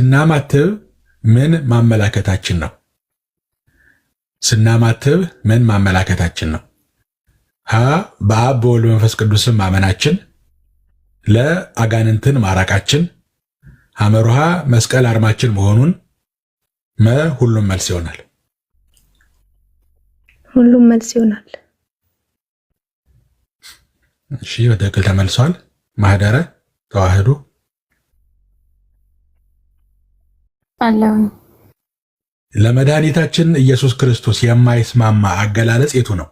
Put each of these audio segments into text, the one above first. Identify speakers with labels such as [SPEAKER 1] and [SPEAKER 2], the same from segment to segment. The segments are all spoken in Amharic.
[SPEAKER 1] ስናማትብ ምን ማመላከታችን ነው? ስናማትብ ምን ማመላከታችን ነው? ሀ በአብ በወልድ በመንፈስ ቅዱስም ማመናችን፣ ለ አጋንንትን ማራቃችን፣ ሐመሩሃ መስቀል አርማችን መሆኑን፣ መ ሁሉም መልስ ይሆናል።
[SPEAKER 2] ሁሉም መልስ ይሆናል።
[SPEAKER 1] እሺ በትክክል ተመልሷል። ማህደረ ተዋህዶ
[SPEAKER 3] አለው።
[SPEAKER 1] ለመድኃኒታችን ኢየሱስ ክርስቶስ የማይስማማ አገላለጽ የቱ ነው?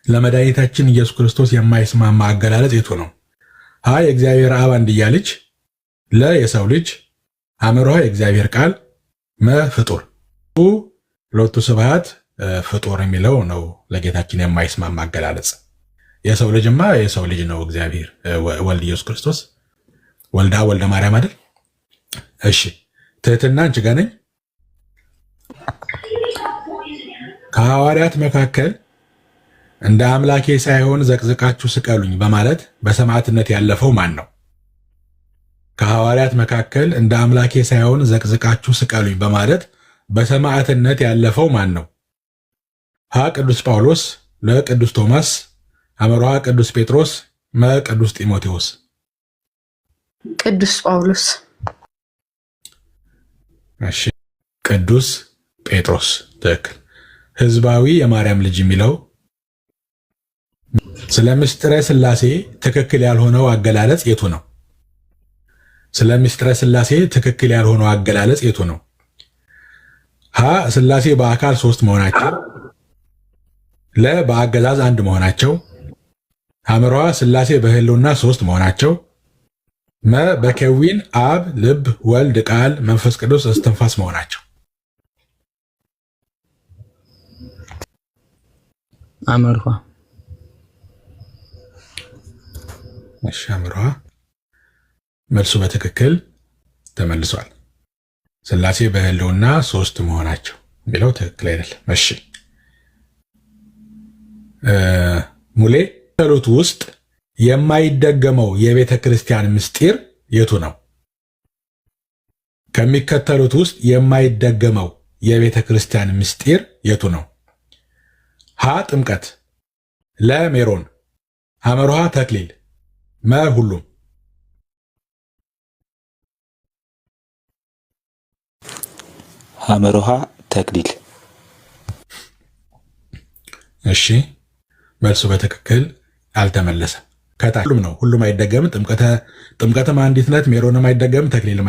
[SPEAKER 1] ለመድኃኒታችን ኢየሱስ ክርስቶስ የማይስማማ አገላለጽ የቱ ነው? ሀ የእግዚአብሔር አብ አንድያ ልጅ፣ ለ የሰው ልጅ፣ ሐመሩሃ የእግዚአብሔር ቃል፣ መ ፍጡር። ሎቱ ስብሐት ፍጡር የሚለው ነው ለጌታችን የማይስማማ አገላለጽ። የሰው ልጅማ የሰው ልጅ ነው እግዚአብሔር ወልድ ኢየሱስ ክርስቶስ ወልደ ማርያም አይደል? እሺ ትህትና አንቺ ጋር ነኝ። ከሐዋርያት መካከል እንደ አምላኬ ሳይሆን ዘቅዝቃችሁ ስቀሉኝ በማለት በሰማዕትነት ያለፈው ማን ነው? ከሐዋርያት መካከል እንደ አምላኬ ሳይሆን ዘቅዝቃችሁ ስቀሉኝ በማለት በሰማዕትነት ያለፈው ማን ነው? ሀ ቅዱስ ጳውሎስ፣ ለ ቅዱስ ቶማስ፣ ሐመሩሃ ቅዱስ ጴጥሮስ፣ መ ቅዱስ ጢሞቴዎስ።
[SPEAKER 3] ቅዱስ ጳውሎስ።
[SPEAKER 1] እሺ ቅዱስ ጴጥሮስ ትክክል። ህዝባዊ የማርያም ልጅ የሚለው ስለ ምስጢረ ሥላሴ ትክክል ያልሆነው አገላለጽ የቱ ነው? ስለ ምስጢረ ሥላሴ ትክክል ያልሆነው አገላለጽ የቱ ነው? ሀ ሥላሴ በአካል 3 መሆናቸው፣ ለ በአገዛዝ 1 መሆናቸው፣ ሐመሩሃ ሥላሴ በህልውና 3 መሆናቸው፣ መ በከዊን አብ ልብ ወልድ ቃል መንፈስ ቅዱስ እስትንፋስ መሆናቸው።
[SPEAKER 4] ሐመሩሃ።
[SPEAKER 1] እሺ ሐመሩሃ መልሱ በትክክል ተመልሷል። ሥላሴ በህልውና 3 መሆናቸው የሚለው ትክክል አይደለም። እሺ ሙሌ ከሚከተሉት ውስጥ የማይደገመው የቤተ ክርስቲያን ምስጢር የቱ ነው? ከሚከተሉት ውስጥ የማይደገመው የቤተ ክርስቲያን ምስጢር የቱ ነው? ሀ ጥምቀት፣ ለ ሜሮን፣ ሐመሩሃ ተክሊል፣ መ ሁሉም።
[SPEAKER 5] ሐመሩሃ ተክሊል።
[SPEAKER 1] እሺ መልሱ በትክክል አልተመለሰም። ከታች ሁሉም ነው። ሁሉም አይደገምም። ጥምቀትም አንዲት ናት። ሜሮንም አይደገምም። ተክሊልም